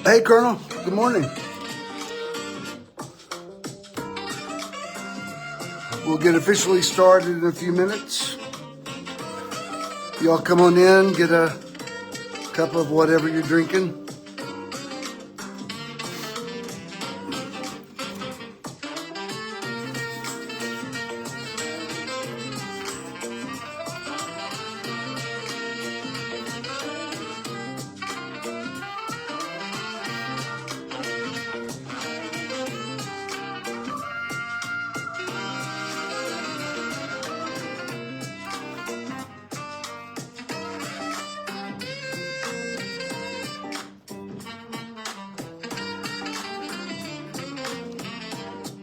Hey, Colonel. Good morning. We'll get officially started in a few minutes. Y'all come on in, get a cup of whatever you're drinking.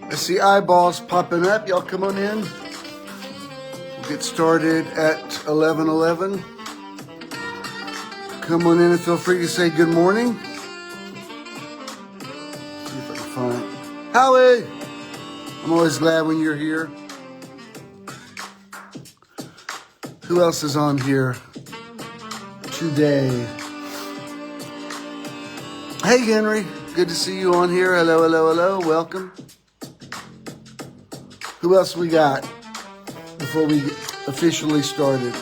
I see eyeballs popping up. Y'all come on in. We'll get started at 11:11. Come on in and feel free to say good morning. See if I can find Howie. I'm always glad when you're here. Who else is on here today? Hey, Henry. Good to see you on here. Hello, hello, hello. Welcome. Who else we got before we get officially started?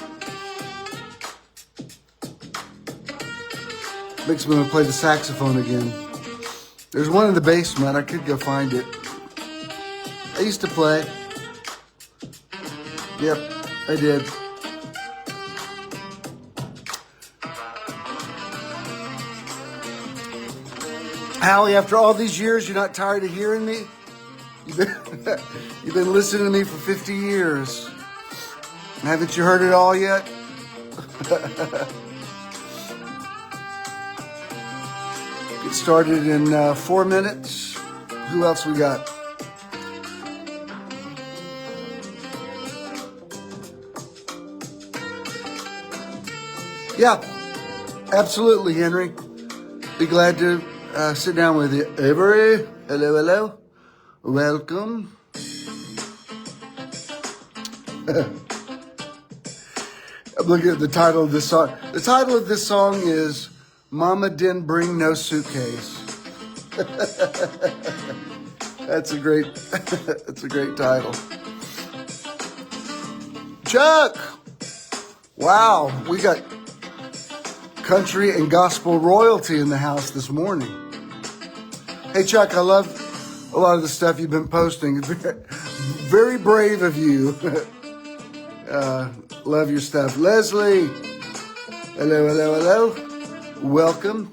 Makes me want to play the saxophone again. There's one in the basement. I could go find it. I used to play. Yep, I did. Howie, after all these years, you're not tired of hearing me? You've been listening to me for 50 years. Haven't you heard it all yet? Get started in 4 minutes. Who else we got? Yeah, absolutely, Henry. Be glad to sit down with you. Avery, hello, hello. Welcome. I'm looking at the title of this song. The title of this song is Mama Didn't Bring No Suitcase. That's a great title. Chuck! Wow, we got country and gospel royalty in the house this morning. Hey, Chuck, I love a lot of the stuff you've been posting. Very brave of you. Love your stuff. Leslie. Hello, hello, hello. Welcome.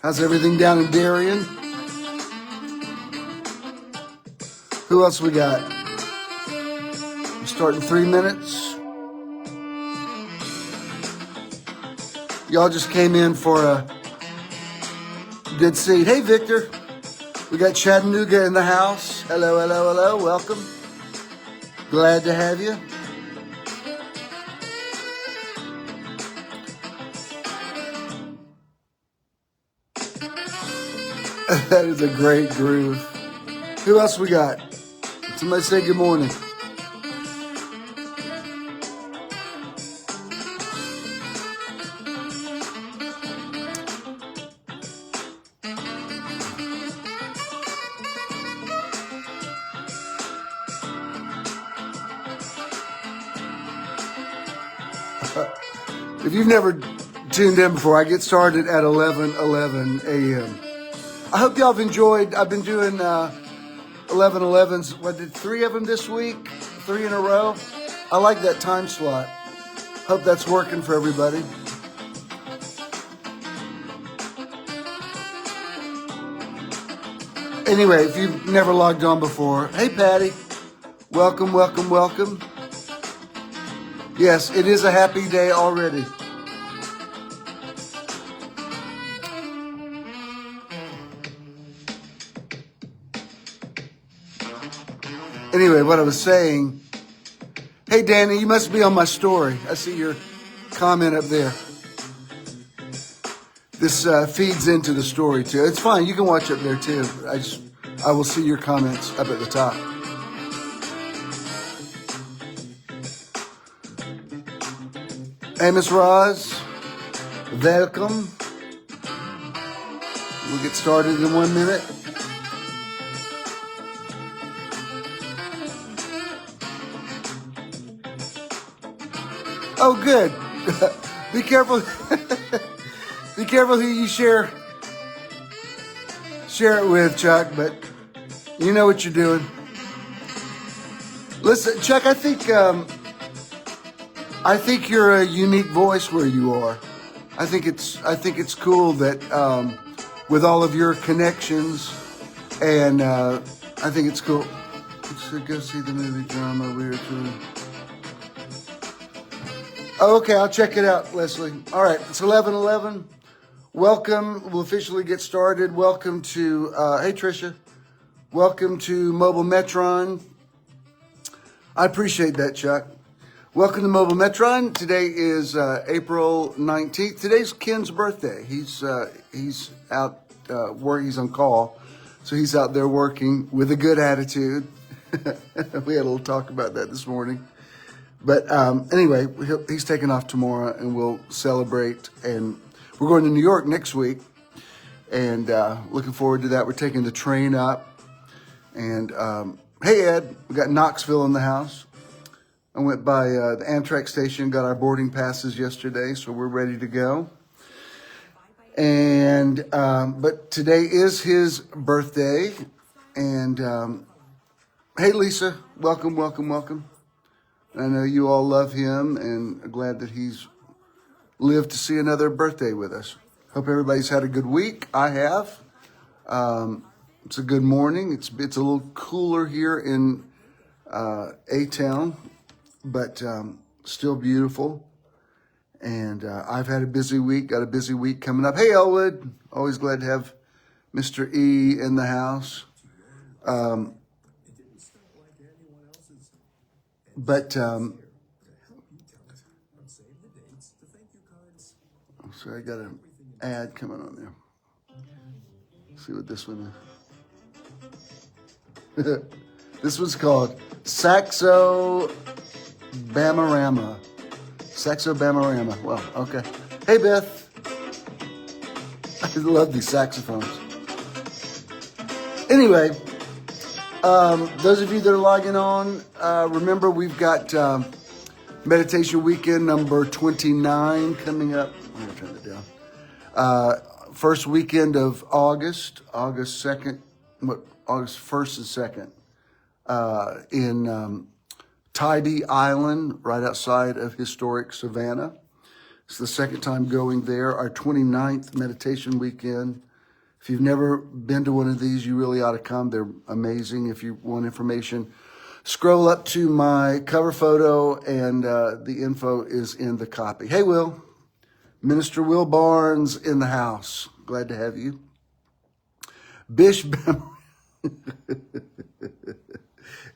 How's everything down in Darien? Who else we got? We start in 3 minutes. Y'all just came in for a good seat. Hey, Victor. We got Chattanooga in the house. Hello, hello, hello. Welcome. Glad to have you. That is a great groove. Who else we got? Somebody say good morning. If you've never tuned in before, I get started at 11:11 a.m. I hope y'all have enjoyed. I've been doing 11:11s. What, did 3 of them this week? 3 in a row? I like that time slot. Hope that's working for everybody. Anyway, if you've never logged on before, hey Patty, welcome, welcome, welcome. Yes, it is a happy day already. Anyway, what I was saying, hey Danny, you must be on my story. I see your comment up there. This feeds into the story too. It's fine, you can watch up there too. I will see your comments up at the top. Hey, Miss Roz, welcome. We'll get started in 1 minute. Oh, good. Be careful. Be careful who you share it with, Chuck, but you know what you're doing. Listen, Chuck, I think you're a unique voice where you are. I think it's cool that with all of your connections, and I think it's cool. Let's go see the movie drama. Oh, okay, I'll check it out, Leslie. All right, it's 11:11. Welcome. We'll officially get started. Welcome to, hey, Tricia. Welcome to Mobile Metron. I appreciate that, Chuck. Welcome to Mobile Metron. Today is April 19th. Today's Ken's birthday. He's out where he's on call, so he's out there working with a good attitude. We had a little talk about that this morning. But anyway, he's taking off tomorrow, and we'll celebrate. And we're going to New York next week, and looking forward to that. We're taking the train up. And hey, Ed, we got Knoxville in the house. I went by the Amtrak station, got our boarding passes yesterday, so we're ready to go. And but today is his birthday. And hey, Lisa, welcome, welcome, welcome. I know you all love him and are glad that he's lived to see another birthday with us. Hope everybody's had a good week. I have. It's a good morning. It's a little cooler here in A-Town, but still beautiful. And I've had a busy week, got a busy week coming up. Hey, Elwood, always glad to have Mr. E in the house. So I got an ad coming on there. Let's see what this one is. This one's called Saxo Bamarama. Saxo Bamarama. Well, okay. Hey, Beth. I love these saxophones. Anyway, those of you that are logging on, remember we've got Meditation Weekend number 29 coming up. I'm going to turn it down. First weekend of August 2nd, August 1st and 2nd, in Tybee Island, right outside of historic Savannah. It's the second time going there. Our 29th Meditation Weekend. If you've never been to one of these, you really ought to come. They're amazing. If you want information, scroll up to my cover photo, and the info is in the copy. Hey, Will. Minister Will Barnes in the house. Glad to have you.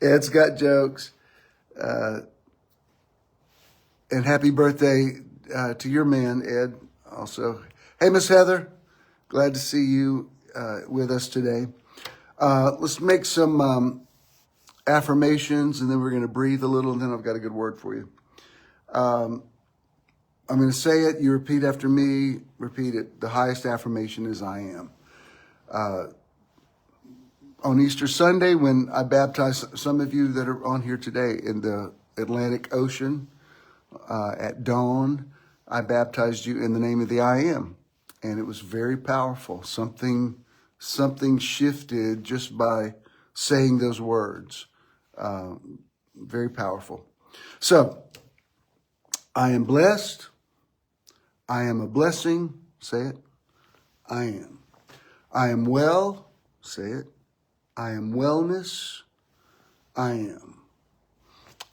Ed's got jokes. And happy birthday to your man, Ed, also. Hey, Miss Heather. Glad to see you with us today. Let's make some affirmations, and then we're going to breathe a little, and then I've got a good word for you. I'm going to say it. You repeat after me. Repeat it. The highest affirmation is I am. On Easter Sunday, when I baptized some of you that are on here today in the Atlantic Ocean at dawn, I baptized you in the name of the I am. And it was very powerful. Something shifted just by saying those words. Very powerful. So, I am blessed. I am a blessing. Say it. I am. I am well. Say it. I am wellness. I am.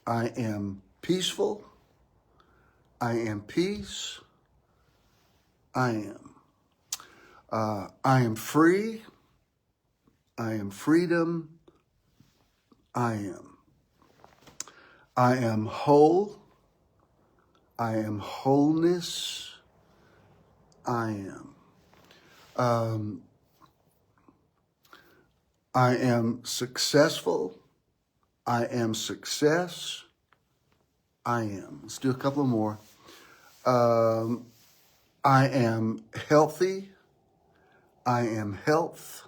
I am peaceful. I am peace. I am. I am free. I am freedom. I am. I am whole. I am wholeness. I am. I am successful. I am success. I am. Let's do a couple more. I am healthy. I am health.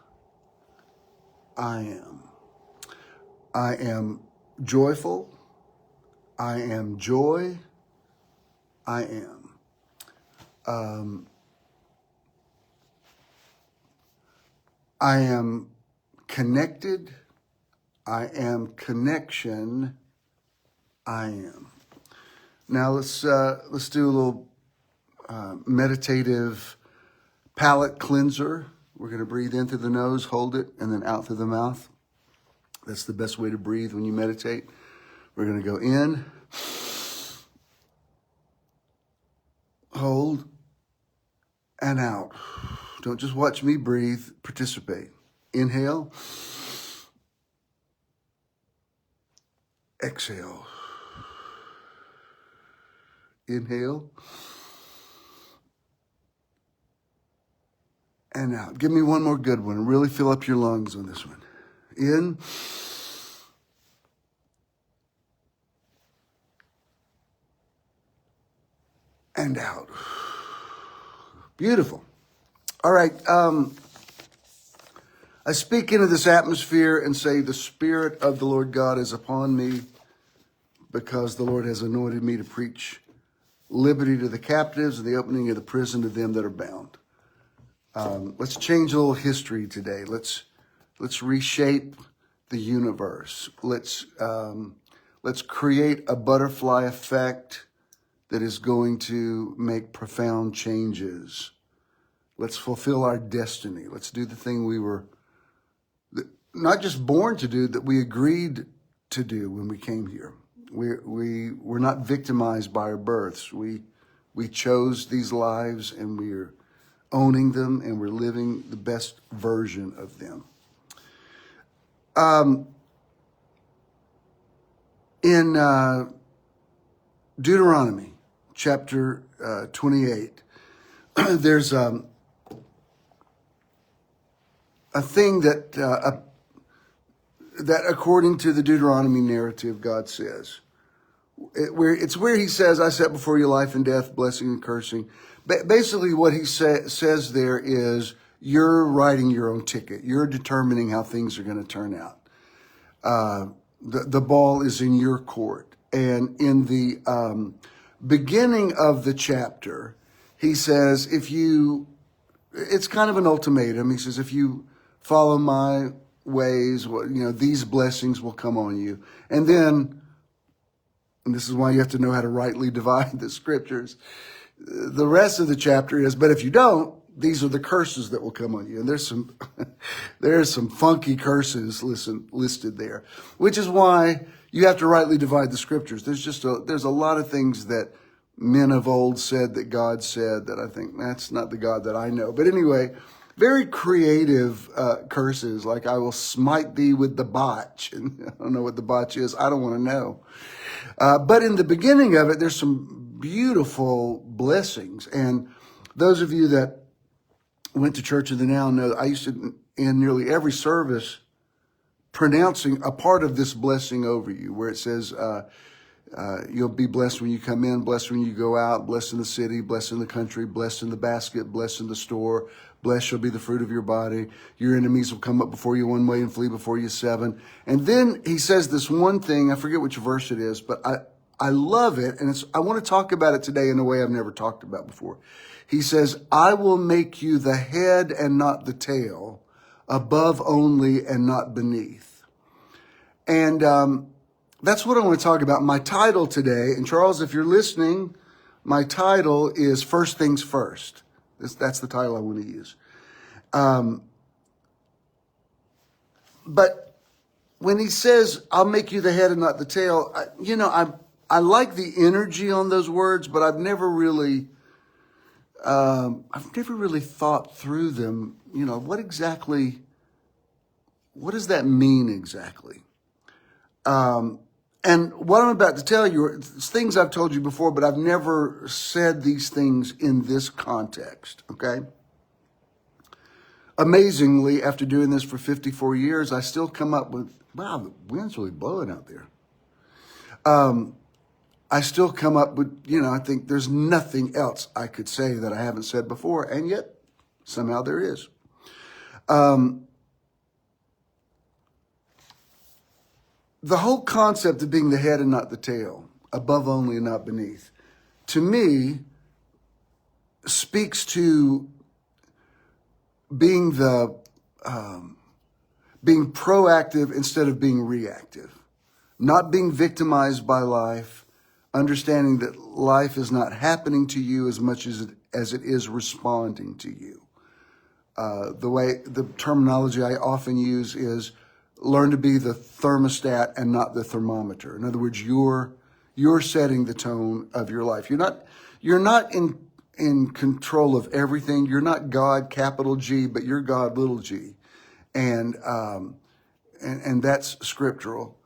I am. I am joyful. I am joy. I am. I am connected. I am connection. I am. Now let's do a little meditative palate cleanser. We're going to breathe in through the nose, hold it, and then out through the mouth. That's the best way to breathe when you meditate. We're going to go in, hold, and out. Don't just watch me breathe, participate. Inhale, exhale. Inhale, and out. Give me one more good one. Really fill up your lungs on this one. In, and out. Beautiful. All right. I speak into this atmosphere and say, the Spirit of the Lord God is upon me, because the Lord has anointed me to preach liberty to the captives and the opening of the prison to them that are bound. Let's change a little history today. Let's reshape the universe. Let's create a butterfly effect that is going to make profound changes. Let's fulfill our destiny. Let's do the thing we were not just born to do, that we agreed to do when we came here. We were not victimized by our births. We chose these lives, and we are owning them, and we're living the best version of them. In Deuteronomy chapter 28, there's a thing that according to the Deuteronomy narrative, God says. It's where he says, I set before you life and death, blessing and cursing. Basically what he says there is, you're writing your own ticket. You're determining how things are going to turn out. The ball is in your court. And in the beginning of the chapter, he says, it's kind of an ultimatum. He says, if you follow my ways, these blessings will come on you. And then, and this is why you have to know how to rightly divide the scriptures, the rest of the chapter is, but if you don't, these are the curses that will come on you. And there's some funky curses listed there, which is why you have to rightly divide the scriptures. There's a lot of things that men of old said that God said that I think that's not the God that I know. But anyway, very creative curses, like I will smite thee with the botch. And I don't know what the botch is. I don't want to know. But in the beginning of it, there's some beautiful blessings. And those of you that went to Church of the Now know I used to, in nearly every service, pronouncing a part of this blessing over you, where it says, you'll be blessed when you come in, blessed when you go out, blessed in the city, blessed in the country, blessed in the basket, blessed in the store, blessed shall be the fruit of your body. Your enemies will come up before you one way and flee before you seven. And then he says this one thing, I forget which verse it is, but I love it, and I want to talk about it today in a way I've never talked about before. He says, I will make you the head and not the tail, above only and not beneath. And that's what I want to talk about. My title today, and Charles, if you're listening, my title is First Things First. That's the title I want to use. But when he says, I'll make you the head and not the tail, I like the energy on those words, but I've never really thought through them. What does that mean exactly? And what I'm about to tell you are things I've told you before, but I've never said these things in this context, okay? Amazingly, after doing this for 54 years, I still come up with, wow, the wind's really blowing out there. I still come up with, I think there's nothing else I could say that I haven't said before, and yet somehow there is. The whole concept of being the head and not the tail, above only and not beneath, to me, speaks to being being proactive instead of being reactive, not being victimized by life, understanding that life is not happening to you as much as it is responding to you. The terminology I often use is learn to be the thermostat and not the thermometer. In other words, you're setting the tone of your life. You're not in control of everything. You're not God, capital G, but you're God, little g. And that's scriptural.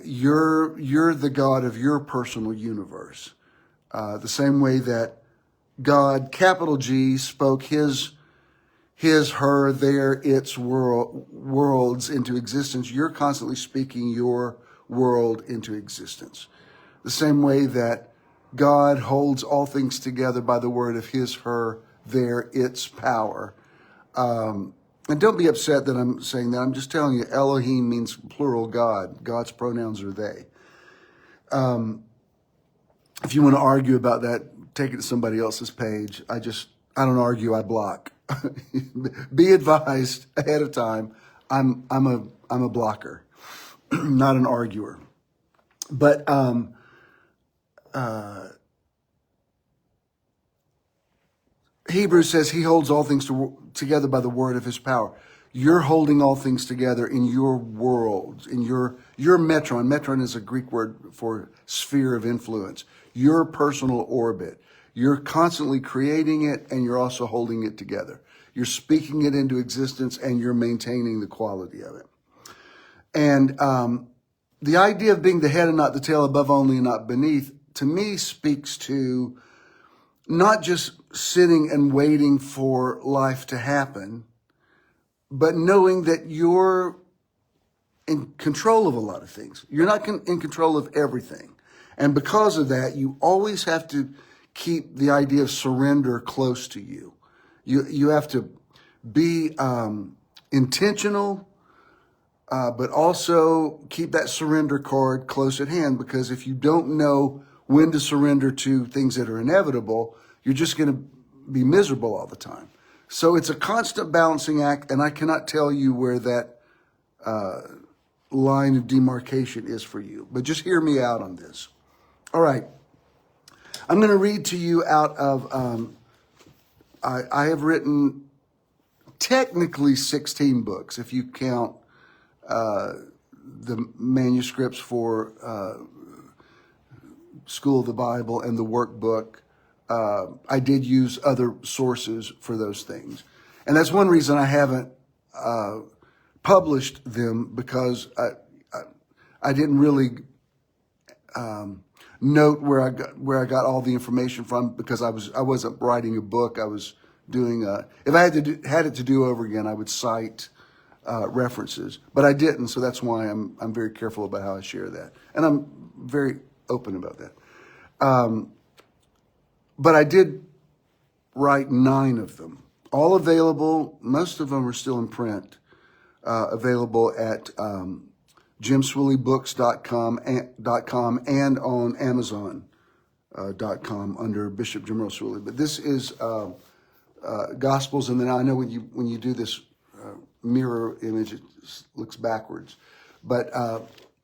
You're the God of your personal universe. The same way that God, capital G, spoke his, her, their, its worlds into existence. You're constantly speaking your world into existence. The same way that God holds all things together by the word of his, her, their, its power. And don't be upset that I'm saying that. I'm just telling you, Elohim means plural God. God's pronouns are they. If you want to argue about that, take it to somebody else's page. I don't argue, I block. Be advised ahead of time. I'm a blocker, not an arguer. But Hebrews says he holds all things together by the word of his power. You're holding all things together in your world, in your metron. Metron is a Greek word for sphere of influence. Your personal orbit. You're constantly creating it, and you're also holding it together. You're speaking it into existence, and you're maintaining the quality of it. And the idea of being the head and not the tail, above only and not beneath, to me speaks to not just sitting and waiting for life to happen, but knowing that you're in control of a lot of things. You're not in control of everything. And because of that, you always have to keep the idea of surrender close to you. You have to be intentional, but also keep that surrender card close at hand, because if you don't know when to surrender to things that are inevitable, you're just going to be miserable all the time. So it's a constant balancing act, and I cannot tell you where that line of demarcation is for you. But just hear me out on this. All right. I'm going to read to you out of, I have written technically 16 books, if you count the manuscripts for School of the Bible and the workbook. I did use other sources for those things. And that's one reason I haven't published them, because I didn't really note where I got all the information from, because I wasn't writing a book. I was doing if I had it to do over again, I would cite references, but I didn't. So that's why I'm very careful about how I share that, and I'm very open about that. But I did write 9 of them, all available. Most of them are still in print, available at JimSwilleybooks.com and on Amazon.com under Bishop Jim Swilley. But this is Gospels, and then I know when you do this mirror image, it looks backwards. But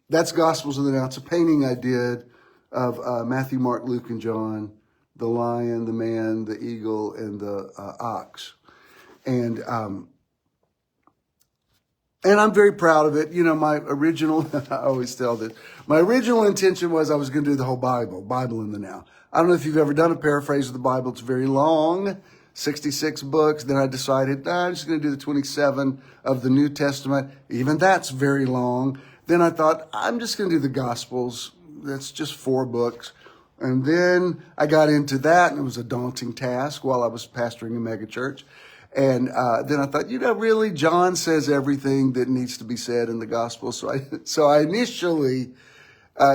that's Gospels in the Now. It's a painting I did of Matthew, Mark, Luke, and John, the lion, the man, the eagle, and the ox. And And I'm very proud of it. You know, my original, I always tell this, my original intention was I was going to do the whole Bible in the Now. I don't know if you've ever done a paraphrase of the Bible. It's very long, 66 books. Then I decided, I'm just going to do the 27 of the New Testament. Even that's very long. Then I thought, I'm just going to do the Gospels. That's just 4 books. And then I got into that, and it was a daunting task while I was pastoring a megachurch. And then I thought, really, John says everything that needs to be said in the gospel. So I initially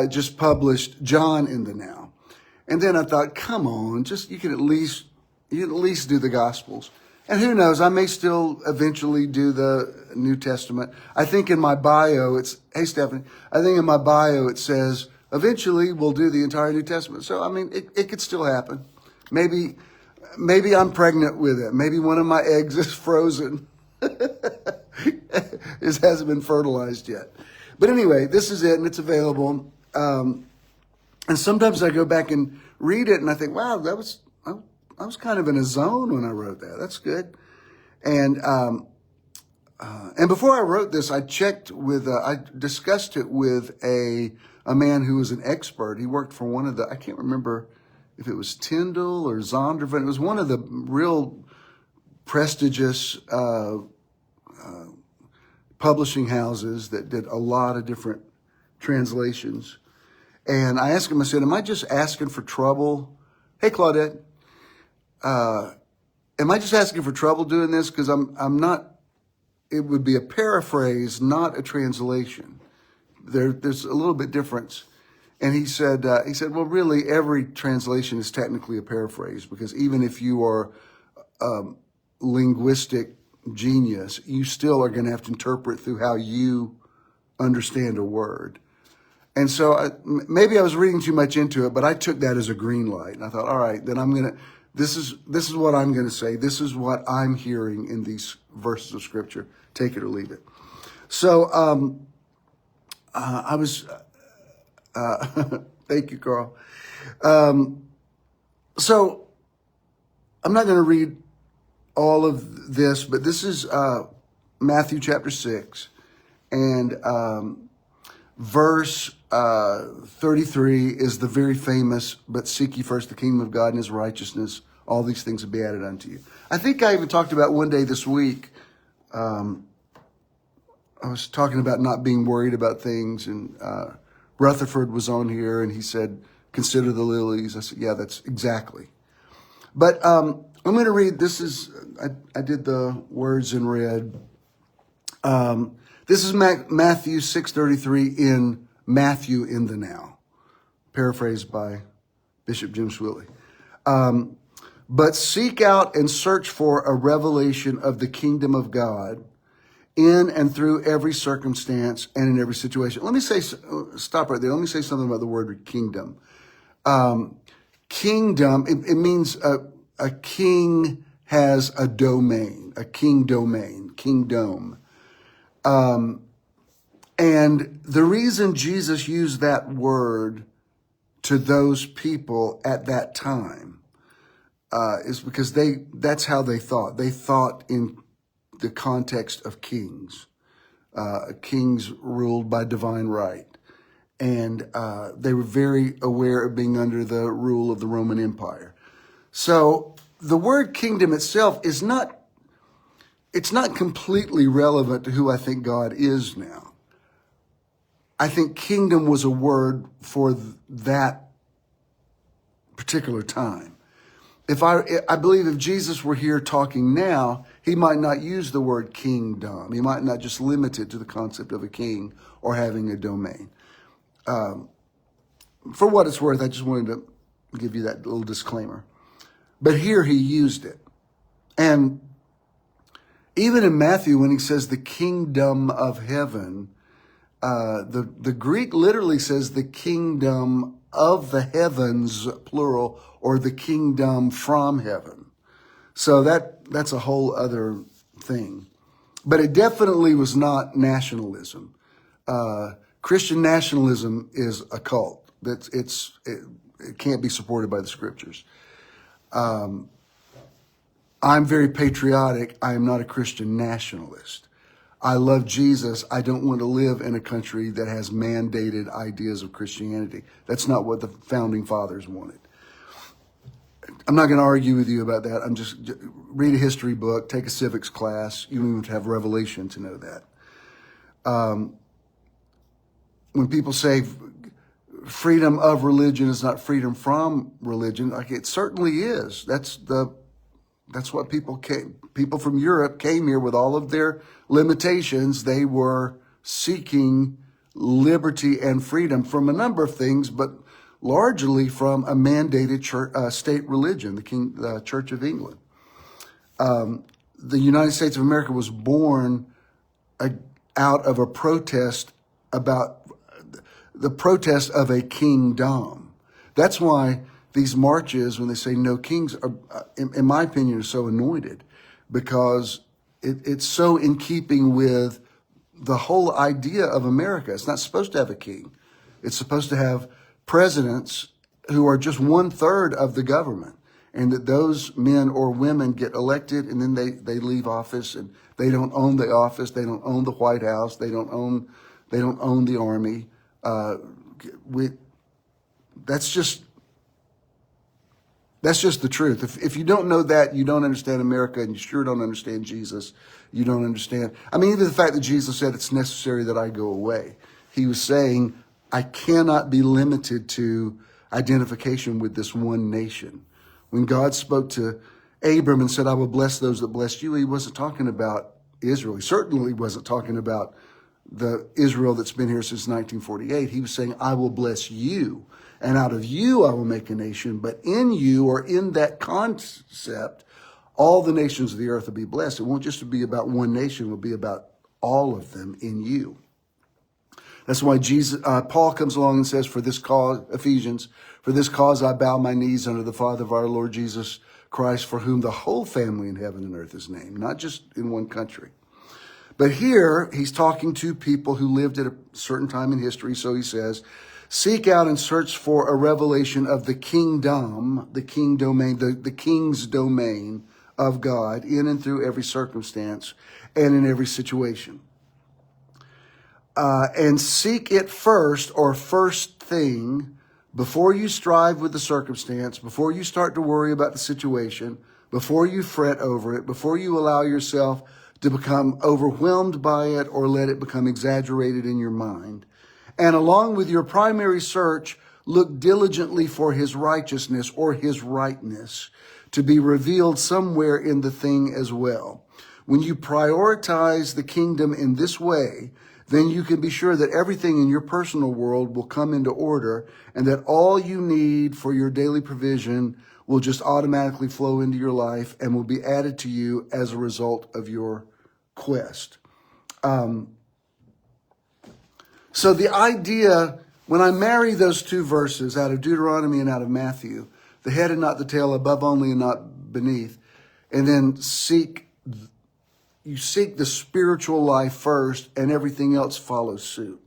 just published John in the Now. And then I thought, come on, you can at least do the gospels. And who knows, I may still eventually do the New Testament. I think in my bio, hey, Stephanie, I think in my bio it says, eventually we'll do the entire New Testament. So, I mean, it could still happen. Maybe I'm pregnant with it. Maybe one of my eggs is frozen. It hasn't been fertilized yet. But anyway, this is it, and it's available. And sometimes I go back and read it, and I think, wow, I was kind of in a zone when I wrote that. That's good. And before I wrote this, I discussed it with a man who was an expert. He worked for one of the, I can't remember if it was Tyndall or Zondervan. It was one of the real prestigious publishing houses that did a lot of different translations. And I asked him, I said, am I just asking for trouble? Hey, Claudette, am I just asking for trouble doing this? Because I'm not, it would be a paraphrase, not a translation. There's a little bit difference. And he said, well, really, every translation is technically a paraphrase, because even if you are linguistic genius, you still are going to have to interpret through how you understand a word. And so maybe I was reading too much into it, but I took that as a green light. And I thought, all right, then this is what I'm going to say. This is what I'm hearing in these verses of Scripture. Take it or leave it. So I was... thank you, Carl. So I'm not going to read all of this, but this is Matthew chapter 6 and verse 33 is the very famous, but seek ye first the kingdom of God and his righteousness. All these things will be added unto you. I think I even talked about one day this week. I was talking about not being worried about things, and Rutherford was on here, and he said, consider the lilies. I said, yeah, that's exactly. But I'm going to read, I did the words in red. This is Matthew 6:33 in Matthew in the Now, paraphrased by Bishop Jim Swilley. But seek out and search for a revelation of the kingdom of God in and through every circumstance and in every situation. Let me stop right there. Let me say something about the word kingdom. Kingdom, it means a king has a domain, a king domain, kingdom. And the reason Jesus used that word to those people at that time is because that's how they thought. They thought in the context of kings. Kings ruled by divine right. And they were very aware of being under the rule of the Roman Empire. So the word kingdom itself it's not completely relevant to who I think God is now. I think kingdom was a word for that particular time. I believe if Jesus were here talking now, he might not use the word kingdom. He might not just limit it to the concept of a king or having a domain. For what it's worth, I just wanted to give you that little disclaimer. But here he used it. And even in Matthew, when he says the kingdom of heaven, the Greek literally says the kingdom of the heavens, plural, or the kingdom from heaven. So that's a whole other thing. But it definitely was not nationalism. Christian nationalism is a cult. It can't be supported by the scriptures. I'm very patriotic. I am not a Christian nationalist. I love Jesus. I don't want to live in a country that has mandated ideas of Christianity. That's not what the founding fathers wanted. I'm not going to argue with you about that. I'm just read a history book, take a civics class. You don't even have to have Revelation to know that. When people say freedom of religion is not freedom from religion, like it certainly is. That's what people from Europe came here with all of their limitations. They were seeking liberty and freedom from a number of things, but largely from a mandated state religion, the Church of England. The United States of America was born out of a protest about the protest of a kingdom. That's why these marches, when they say no kings, are, in my opinion, are so anointed, because it's so in keeping with the whole idea of America. It's not supposed to have a king. It's supposed to have presidents who are just 1/3 of the government, and that those men or women get elected and then they leave office, and they don't own the office. They don't own the White House. They don't own the army. That's just the truth. If you don't know that, you don't understand America, and you sure don't understand Jesus. You don't understand. I mean, even the fact that Jesus said it's necessary that I go away. He was saying, I cannot be limited to identification with this one nation. When God spoke to Abram and said, I will bless those that bless you, he wasn't talking about Israel. He certainly wasn't talking about the Israel that's been here since 1948. He was saying, I will bless you, and out of you I will make a nation, but in you, or in that concept, all the nations of the earth will be blessed. It won't just be about one nation, it will be about all of them in you. That's why Paul comes along and says, for this cause, Ephesians, for this cause I bow my knees under the Father of our Lord Jesus Christ, for whom the whole family in heaven and earth is named, not just in one country. But here, he's talking to people who lived at a certain time in history. So he says, seek out and search for a revelation of the kingdom, the king domain, the king's domain of God in and through every circumstance and in every situation. And seek it first, or first thing, before you strive with the circumstance, before you start to worry about the situation, before you fret over it, before you allow yourself to become overwhelmed by it or let it become exaggerated in your mind. And along with your primary search, look diligently for his righteousness or his rightness to be revealed somewhere in the thing as well. When you prioritize the kingdom in this way, then you can be sure that everything in your personal world will come into order, and that all you need for your daily provision will just automatically flow into your life and will be added to you as a result of your quest. So the idea, when I marry those two verses out of Deuteronomy and out of Matthew, the head and not the tail, above only and not beneath, and then you seek the spiritual life first, and everything else follows suit.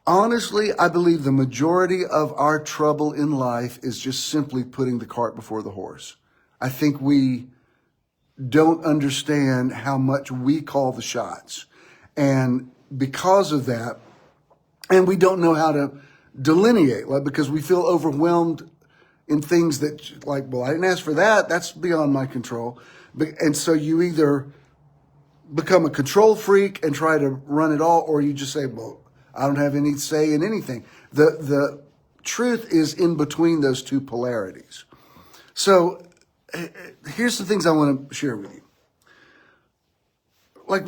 Honestly, I believe the majority of our trouble in life is just simply putting the cart before the horse. I think we don't understand how much we call the shots. And because of that, and we don't know how to delineate, because we feel overwhelmed in things that, like, well, I didn't ask for that. That's beyond my control. And so you either become a control freak and try to run it all, or you just say, well, I don't have any say in anything. The truth is in between those two polarities. So here's the things I want to share with you. Like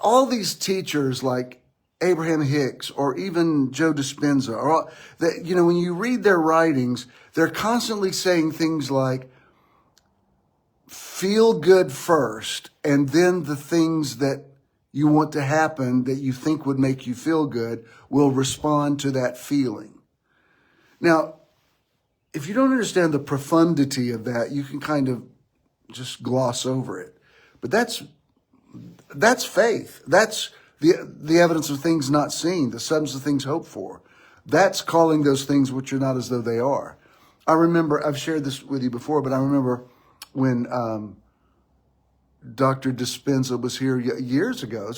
all these teachers like Abraham Hicks or even Joe Dispenza, or that, when you read their writings, they're constantly saying things like, feel good first, and then the things that you want to happen that you think would make you feel good will respond to that feeling. Now, if you don't understand the profundity of that, you can kind of just gloss over it. But that's faith. That's the evidence of things not seen, the substance of things hoped for. That's calling those things which are not as though they are. I remember, I've shared this with you before, but I remember when Dr. Dispenza was here years ago.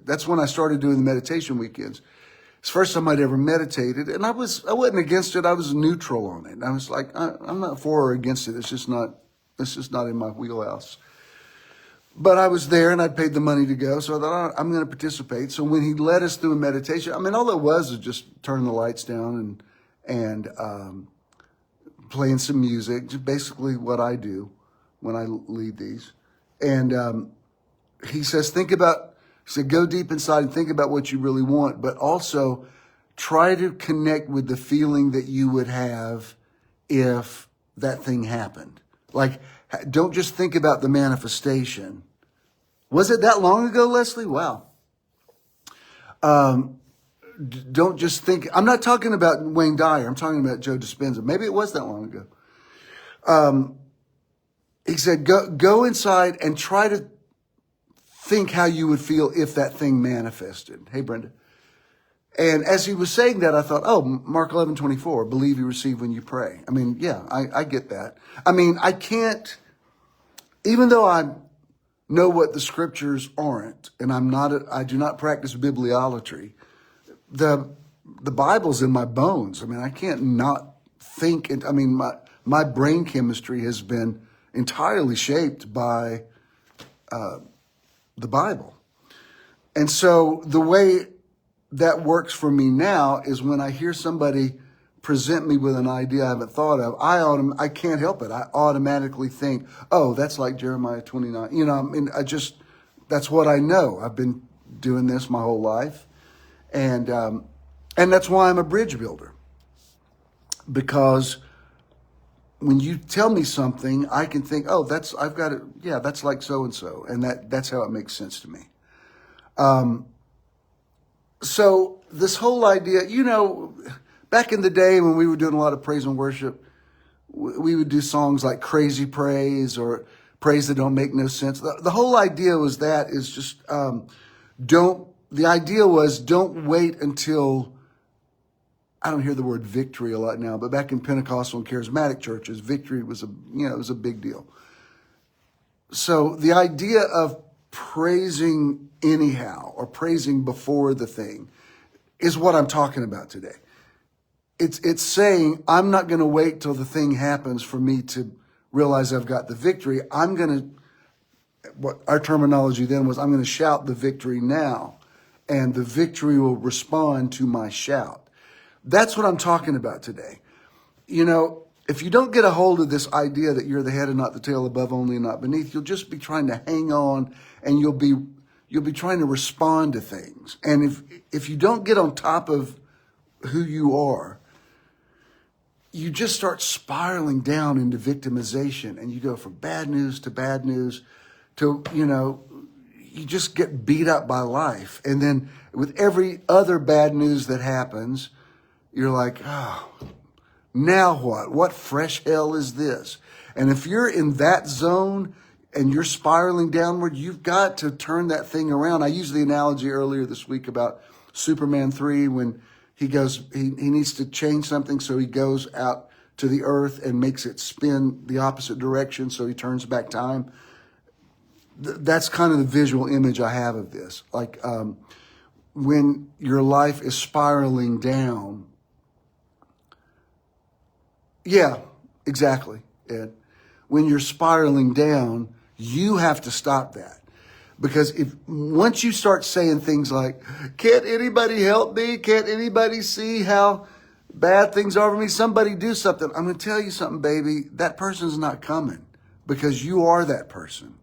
That's when I started doing the meditation weekends. It's the first time I'd ever meditated, and I wasn't against it. I was neutral on it. I was like, I'm not for or against it. It's just not in my wheelhouse. But I was there, and I'd paid the money to go, so I thought, I'm going to participate. So when he led us through a meditation, I mean, all it was just turning the lights down and playing some music, just basically what I do when I lead these. And he says, go deep inside and think about what you really want, but also try to connect with the feeling that you would have if that thing happened. Like, don't just think about the manifestation. Was it that long ago, Leslie? Wow. Don't just think. I'm not talking about Wayne Dyer. I'm talking about Joe Dispenza. Maybe it was that long ago. He said, go inside and try to think how you would feel if that thing manifested. Hey, Brenda. And as he was saying that, I thought, oh, Mark 11:24, believe you receive when you pray. I mean, yeah, I get that. I mean, I can't, even though I know what the scriptures aren't, and I do not practice bibliolatry, the Bible's in my bones. I mean, I can't not think. I mean, my brain chemistry has been entirely shaped by the Bible. And so the way that works for me now is when I hear somebody present me with an idea I haven't thought of, I can't help it. I automatically think, oh, that's like Jeremiah 29. You know, I mean, that's what I know. I've been doing this my whole life. And that's why I'm a bridge builder. Because when you tell me something, I can think, oh, I've got it. Yeah, that's like so-and-so. And that's how it makes sense to me. So this whole idea, you know, back in the day when we were doing a lot of praise and worship, we would do songs like Crazy Praise or Praise That Don't Make No Sense. The whole idea was don't wait until, I don't hear the word victory a lot now, but back in Pentecostal and charismatic churches, victory was a big deal. So the idea of praising anyhow or praising before the thing is what I'm talking about today. It's saying I'm not going to wait till the thing happens for me to realize I've got the victory. What our terminology then was, I'm going to shout the victory now, and the victory will respond to my shout. That's what I'm talking about today. You know, if you don't get a hold of this idea that you're the head and not the tail, above only and not beneath, you'll just be trying to hang on, and you'll be trying to respond to things. And if you don't get on top of who you are, you just start spiraling down into victimization, and you go from bad news to, you know, you just get beat up by life. And then with every other bad news that happens, you're like, oh, now what? What fresh hell is this? And if you're in that zone and you're spiraling downward, you've got to turn that thing around. I used the analogy earlier this week about Superman 3 when he needs to change something, so he goes out to the earth and makes it spin the opposite direction, so he turns back time. That's kind of the visual image I have of this. Like when your life is spiraling down. Yeah, exactly, Ed. When you're spiraling down, you have to stop that. Because once you start saying things like, can't anybody help me? Can't anybody see how bad things are for me? Somebody do something. I'm going to tell you something, baby. That person's not coming because you are that person.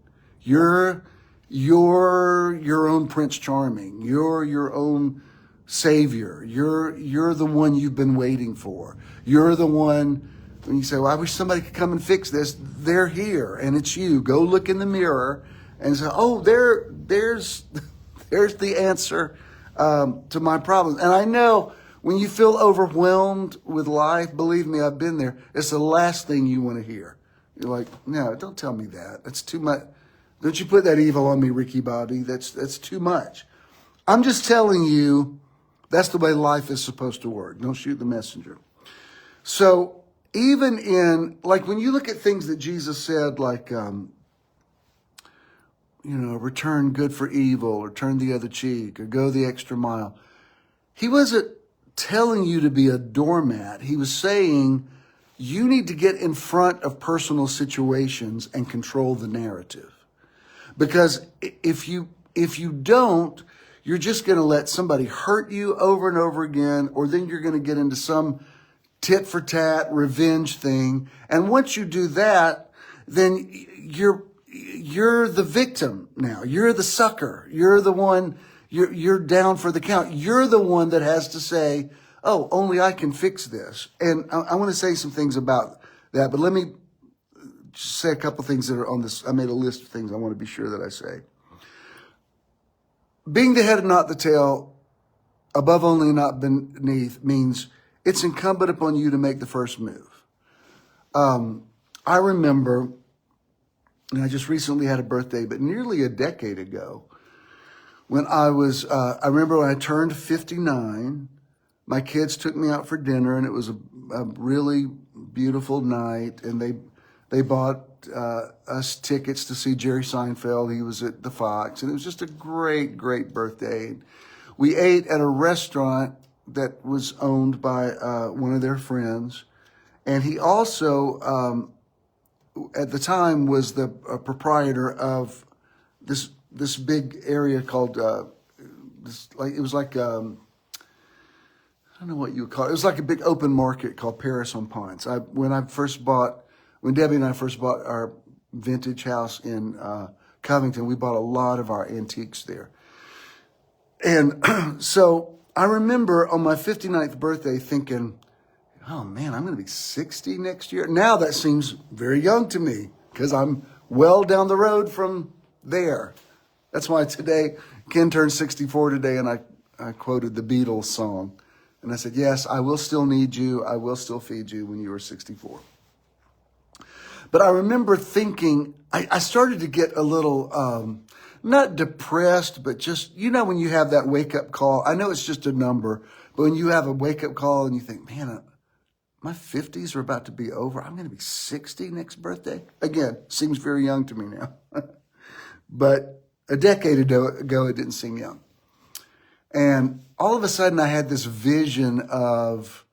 You're your own Prince Charming. You're your own Savior. You're the one you've been waiting for. You're the one, when you say, well, I wish somebody could come and fix this. They're here, and it's you. Go look in the mirror and say, oh, there's the answer to my problems. And I know when you feel overwhelmed with life, believe me, I've been there. It's the last thing you want to hear. You're like, no, don't tell me that. That's too much. Don't you put that evil on me, Ricky Bobby. That's too much. I'm just telling you, that's the way life is supposed to work. Don't shoot the messenger. So even in, like when you look at things that Jesus said, like return good for evil, or turn the other cheek, or go the extra mile. He wasn't telling you to be a doormat. He was saying you need to get in front of personal situations and control the narrative. Because if you don't, you're just going to let somebody hurt you over and over again, or then you're going to get into some tit for tat revenge thing. And once you do that, then you're the victim now. You're the sucker. You're the one, you're down for the count. You're the one that has to say, oh, only I can fix this. And I want to say some things about that, but let me just say a couple things that are on this. I made a list of things I want to be sure that I say. Being the head and not the tail, above only and not beneath, means it's incumbent upon you to make the first move. I remember, and I just recently had a birthday, but nearly a decade ago, when I remember when I turned 59, my kids took me out for dinner, and it was a really beautiful night, and they bought us tickets to see Jerry Seinfeld. He was at the Fox, and it was just a great, great birthday. We ate at a restaurant that was owned by one of their friends, and he also, at the time, was the proprietor of this big area called I don't know what you would call it. It was like a big open market called Paris on Ponce. When Debbie and I first bought our vintage house in Covington, we bought a lot of our antiques there. And so I remember on my 59th birthday thinking, oh man, I'm going to be 60 next year. Now that seems very young to me because I'm well down the road from there. That's why today, Ken turned 64 today, and I quoted the Beatles song. And I said, yes, I will still need you. I will still feed you when you are 64. But I remember thinking, I started to get a little, not depressed, but just, when you have that wake-up call. I know it's just a number, but when you have a wake-up call and you think, man, my 50s are about to be over. I'm going to be 60 next birthday. Again, seems very young to me now. But a decade ago, it didn't seem young. And all of a sudden, I had this vision of,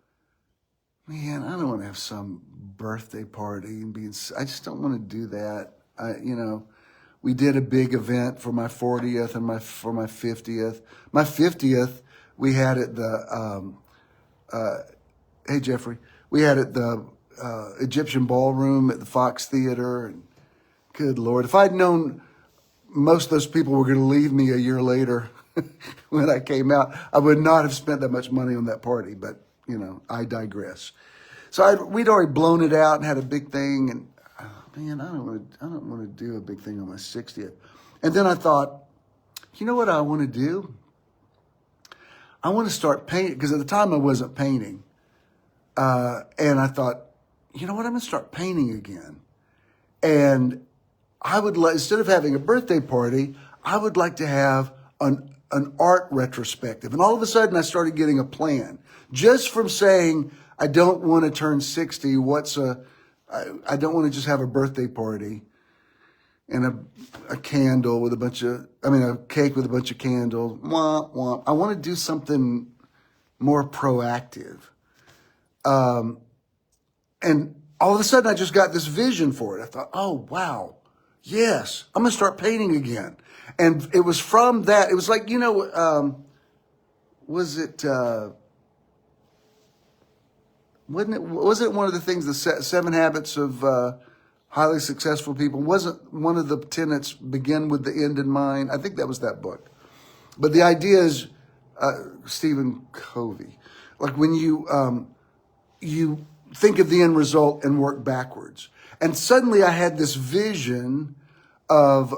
man, I don't want to have some birthday party and I just don't want to do that. We did a big event for my 40th and for my 50th. My 50th, we had at the, hey Jeffrey, we had at the Egyptian Ballroom at the Fox Theater. And good Lord, if I'd known most of those people were going to leave me a year later when I came out, I would not have spent that much money on that party. But, I digress. So we'd already blown it out and had a big thing. And, man, I don't want to do a big thing on my 60th. And then I thought, you know what I want to do? I want to start painting, because at the time I wasn't painting. And I thought, you know what, I'm going to start painting again. And I would instead of having a birthday party, I would like to have an art retrospective. And all of a sudden I started getting a plan. Just from saying, I don't want to turn 60, I don't want to just have a birthday party and a candle with a cake with a bunch of candles. Wah, wah. I want to do something more proactive. And all of a sudden I just got this vision for it. I thought, oh, wow. Yes, I'm going to start painting again. And it was from that, it was like, was it one of the things, the 7 Habits of Highly Successful People? Wasn't one of the tenets begin with the end in mind? I think that was that book. But the idea is, Stephen Covey, like when you think of the end result and work backwards. And suddenly I had this vision of,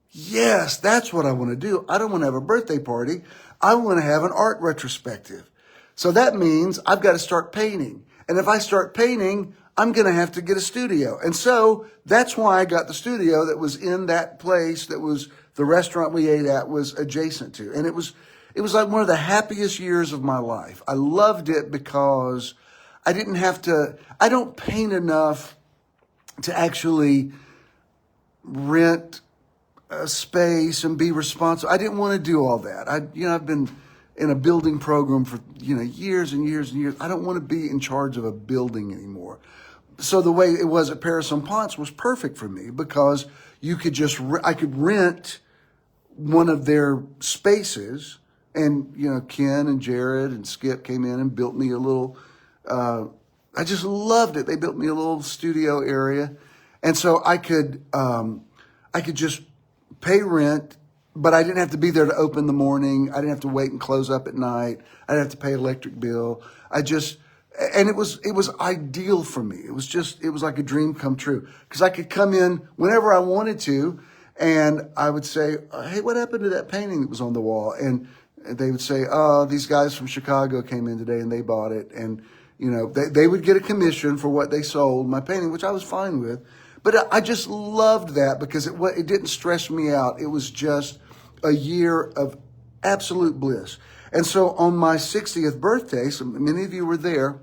yes, that's what I want to do. I don't want to have a birthday party. I want to have an art retrospective. So that means I've got to start painting. And if I start painting, I'm going to have to get a studio. And so that's why I got the studio that was in that place that was the restaurant we ate at was adjacent to. And it was like one of the happiest years of my life. I loved it because I don't paint enough to actually rent space and be responsible. I didn't want to do all that. I've been in a building program for, years and years and years. I don't want to be in charge of a building anymore. So the way it was at Paris-en-Pence was perfect for me because I could rent one of their spaces, and, Ken and Jared and Skip came in and built me a little, I just loved it. They built me a little studio area. And so I could just pay rent, but I didn't have to be there to open in the morning. I didn't have to wait and close up at night. I didn't have to pay electric bill. And it was ideal for me. It was like a dream come true because I could come in whenever I wanted to, and I would say, "Hey, what happened to that painting that was on the wall?" And they would say, "Oh, these guys from Chicago came in today and they bought it." And, they would get a commission for what they sold, my painting, which I was fine with. But I just loved that because it didn't stress me out. It was just a year of absolute bliss. And so on my 60th birthday, so many of you were there,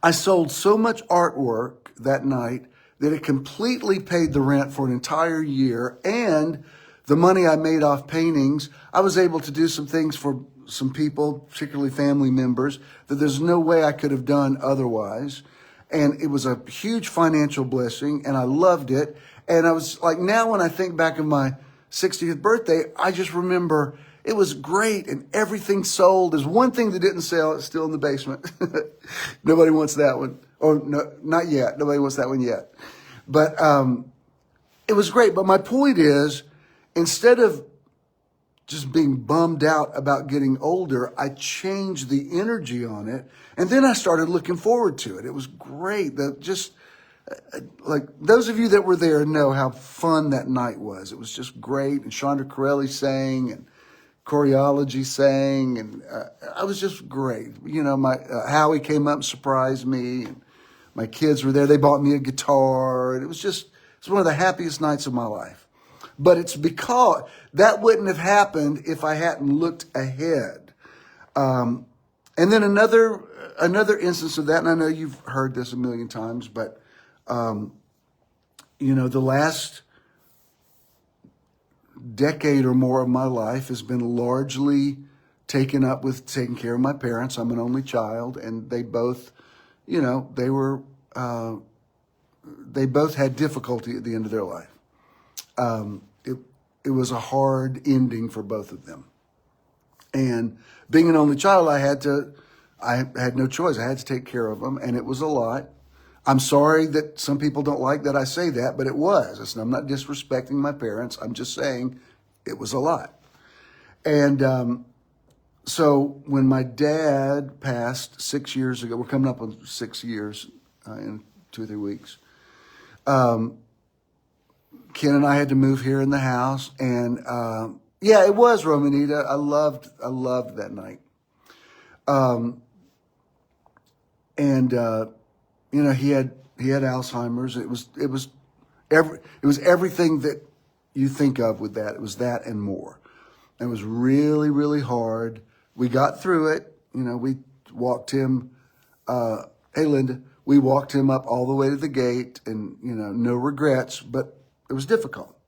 I sold so much artwork that night that it completely paid the rent for an entire year. And the money I made off paintings, I was able to do some things for some people, particularly family members, that there's no way I could have done otherwise. And it was a huge financial blessing, and I loved it. And I was like, now when I think back of my 60th birthday, I just remember it was great, and everything sold. There's one thing that didn't sell. It's still in the basement. Nobody wants that one. Or no, not yet. Nobody wants that one yet. But it was great. But my point is, instead of just being bummed out about getting older, I changed the energy on it. And then I started looking forward to it. It was great. Like those of you that were there know how fun that night was. It was just great. And Chandra Corelli sang, and choreology sang, and I was just great. My Howie came up and surprised me, and my kids were there. They bought me a guitar, and it's one of the happiest nights of my life. But it's because that wouldn't have happened if I hadn't looked ahead. And then another instance of that, and I know you've heard this a million times, but the last decade or more of my life has been largely taken up with taking care of my parents. I'm an only child, and they both, they both had difficulty at the end of their life. It was a hard ending for both of them. And being an only child, I had no choice. I had to take care of them, and it was a lot. I'm sorry that some people don't like that I say that, but it was. I'm not disrespecting my parents. I'm just saying it was a lot. And so when my dad passed 6 years ago, we're coming up on 6 years in 2 or 3 weeks. Ken and I had to move here in the house, and it was Romanita. I loved that night. He had Alzheimer's. It was everything that you think of with that. It was that and more. It was really, really hard. We got through it. We walked him. Hey, Linda, we walked him up all the way to the gate, and no regrets, but it was difficult.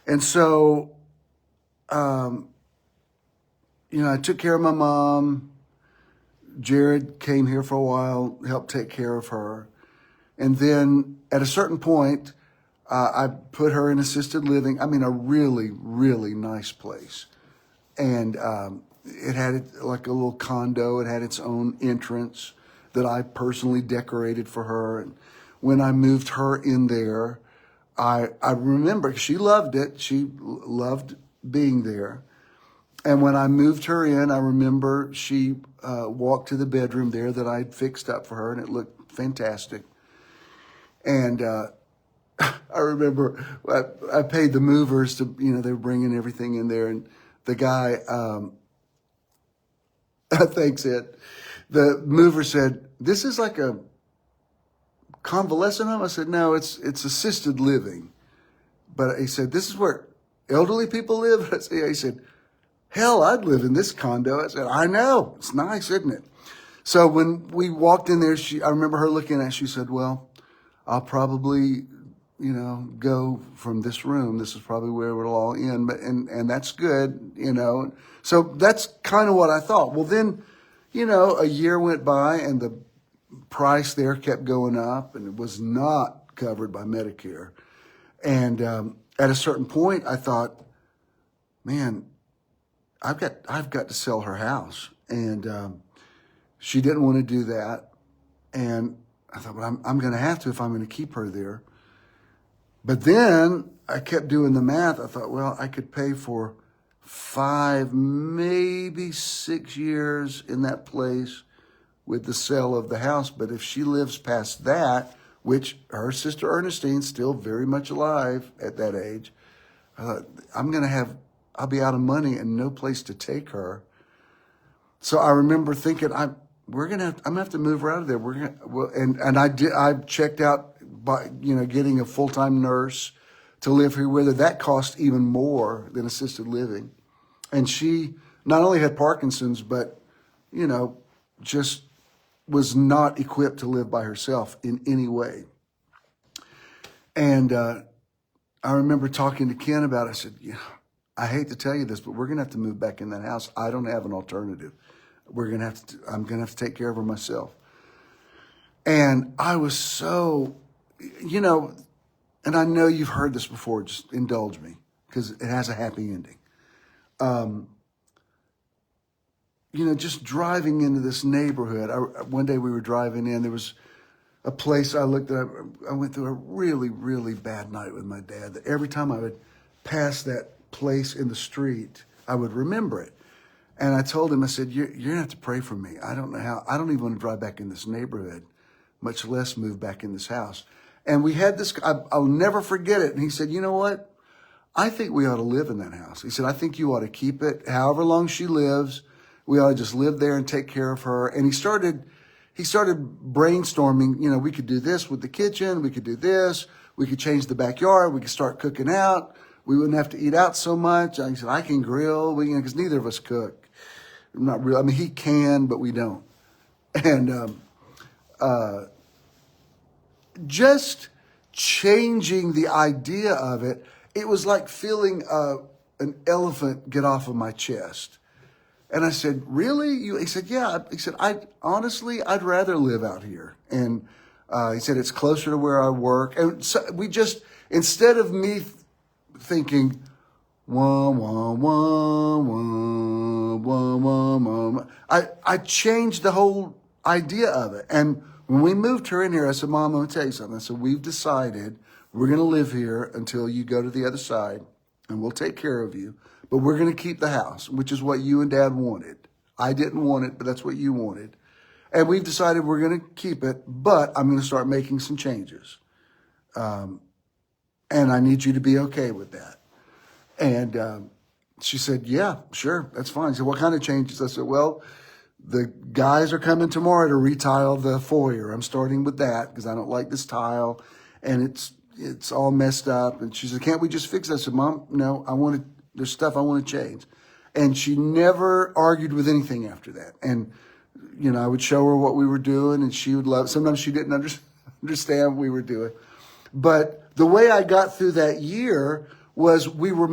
And so, I took care of my mom. Jared came here for a while, helped take care of her. And then at a certain point, I put her in assisted living. I mean, a really, really nice place. And it had like a little condo. It had its own entrance that I personally decorated for her. And when I moved her in there, I remember she loved it. She loved being there. And when I moved her in, I remember she walked to the bedroom there that I'd fixed up for her, and it looked fantastic. And I remember I paid the movers to, they were bringing everything in there, and the guy, thanks, Ed, the mover said, "This is like a convalescent home?" I said, "No, it's assisted living." But he said, "This is where elderly people live?" I said, yeah. He said, "Hell, I'd live in this condo." I said, "I know. It's nice, isn't it?" So when we walked in there, I remember her looking at it. She said, "Well, I'll probably go from this room. This is probably where it'll all end, but and that's good, So that's kind of what I thought. Well, then, a year went by and the price there kept going up, and it was not covered by Medicare. And at a certain point, I thought, man, I've got to sell her house, and she didn't want to do that, and I thought, well, I'm going to have to if I'm going to keep her there. But then I kept doing the math. I thought, well, I could pay for 5, maybe 6 years in that place with the sale of the house. But if she lives past that, which her sister Ernestine's still very much alive at that age, I thought, I'll be out of money and no place to take her. So I remember thinking, I'm gonna have to move her out of there. I checked out by getting a full-time nurse to live here with her. That cost even more than assisted living. And she not only had Parkinson's, but just was not equipped to live by herself in any way. And I remember talking to Ken about it. I said, I hate to tell you this, but we're going to have to move back in that house. I don't have an alternative. I'm going to have to take care of her myself. And I was so, and I know you've heard this before, just indulge me, because it has a happy ending. Just driving into this neighborhood. One day we were driving in, there was a place I looked at. I went through a really, really bad night with my dad. That every time I would pass that place in the street, I would remember it. And I told him, I said, you're going to have to pray for me. I don't know how. I don't even want to drive back in this neighborhood, much less move back in this house. And we had this, I'll never forget it. And he said, you know what? I think we ought to live in that house. He said, I think you ought to keep it however long she lives. We ought to just live there and take care of her. And he started brainstorming, we could do this with the kitchen. We could do this. We could change the backyard. We could start cooking out. We wouldn't have to eat out so much. I said, I can grill, because neither of us cook. Not really. I mean, he can, but we don't. And just changing the idea of it, it was like feeling an elephant get off of my chest. And I said, really? He said, yeah. He said, I'd rather live out here. And he said, it's closer to where I work. And so we just, instead of me thinking, wah, wah, wah, wah, wah, wah, wah, I changed the whole idea of it. And when we moved her in here, I said, Mom, I'm going to tell you something. I said, we've decided we're going to live here until you go to the other side, and we'll take care of you. But we're going to keep the house, which is what you and Dad wanted. I didn't want it, but that's what you wanted. And we've decided we're going to keep it, but I'm going to start making some changes. And I need you to be okay with that. And she said, yeah, sure, that's fine. I said, what kind of changes? I said, well, the guys are coming tomorrow to retile the foyer. I'm starting with that because I don't like this tile, and it's all messed up. And she said, can't we just fix it? I said, Mom, no, there's stuff I want to change. And she never argued with anything after that. And, I would show her what we were doing, and she would love it. Sometimes she didn't understand what we were doing. But the way I got through that year was we were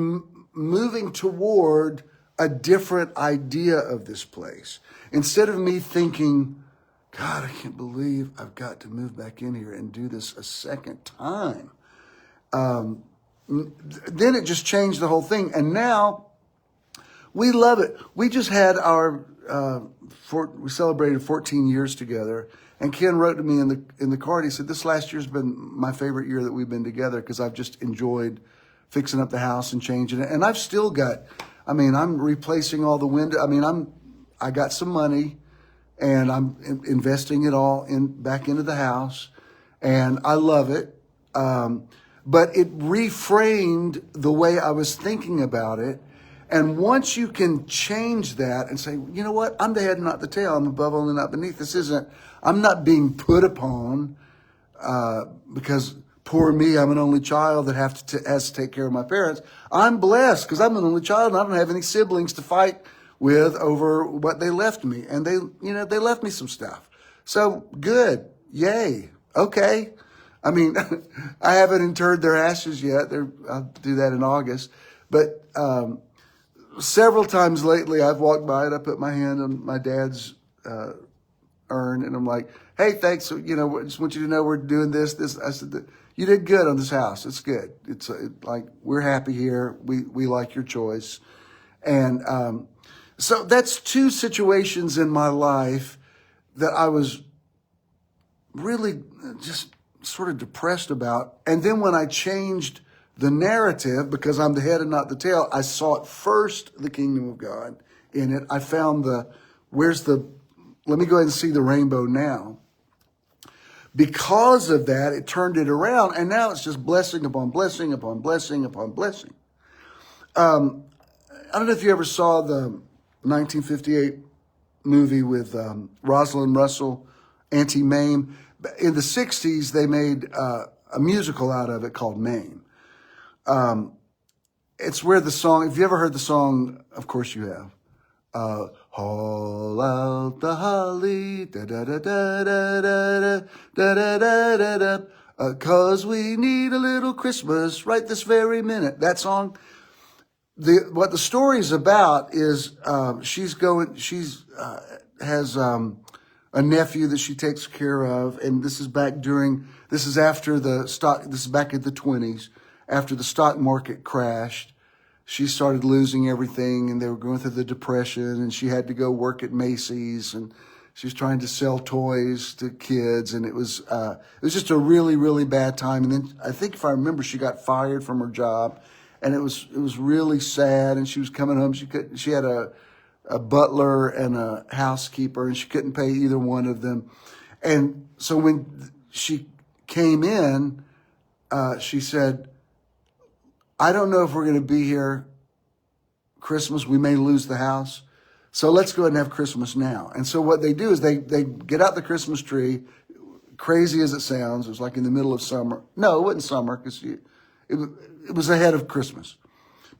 moving toward a different idea of this place. Instead of me thinking, God, I can't believe I've got to move back in here and do this a second time. Then it just changed the whole thing. And now we love it. We just had we celebrated 14 years together. And Ken wrote to me in the card, he said, this last year's been my favorite year that we've been together because I've just enjoyed fixing up the house and changing it. And I've still got, I'm replacing all the windows. I got some money and I'm investing it all back into the house, and I love it. But it reframed the way I was thinking about it. And once you can change that and say, you know what, I'm the head, not the tail. I'm above only, not beneath. I'm not being put upon because poor me, I'm an only child that has to take care of my parents. I'm blessed because I'm an only child and I don't have any siblings to fight with over what they left me. And they left me some stuff. So good. Yay. Okay. I mean, I haven't interred their ashes yet. I'll do that in August. But several times lately, I've walked by and I put my hand on my dad's urn, and I'm like, "Hey, thanks. I just want you to know we're doing this." I said, "You did good on this house. It's good. It's like we're happy here. We like your choice." And so that's two situations in my life that I was really just sort of depressed about. And then when I changed the narrative, because I'm the head and not the tail, I sought first the kingdom of God in it. I found let me go ahead and see the rainbow now. Because of that, it turned it around, and now it's just blessing upon blessing upon blessing upon blessing. I don't know if you ever saw the 1958 movie with Rosalind Russell, Auntie Mame. In the 60s, they made a musical out of it called Mame. It's where the song, if you ever heard the song, of course you have, haul out the holly, da-da-da-da-da-da-da-da-da-da-da, 'cause we need a little Christmas right this very minute. That song. What the story's about is she has a nephew that she takes care of, and this is back this is after this is back in the 20s, after the stock market crashed. She started losing everything, and they were going through the Depression, and she had to go work at Macy's, and she was trying to sell toys to kids, and it was just a really, really bad time. And then I think, if I remember, she got fired from her job, and it was really sad. And she was coming home. She had a butler and a housekeeper, and she couldn't pay either one of them. And so when she came in, she said, "I don't know if we're going to be here Christmas. We may lose the house. So let's go ahead and have Christmas now." And so what they do is they get out the Christmas tree, crazy as it sounds. It was like in the middle of summer. No, it wasn't summer, because it was ahead of Christmas.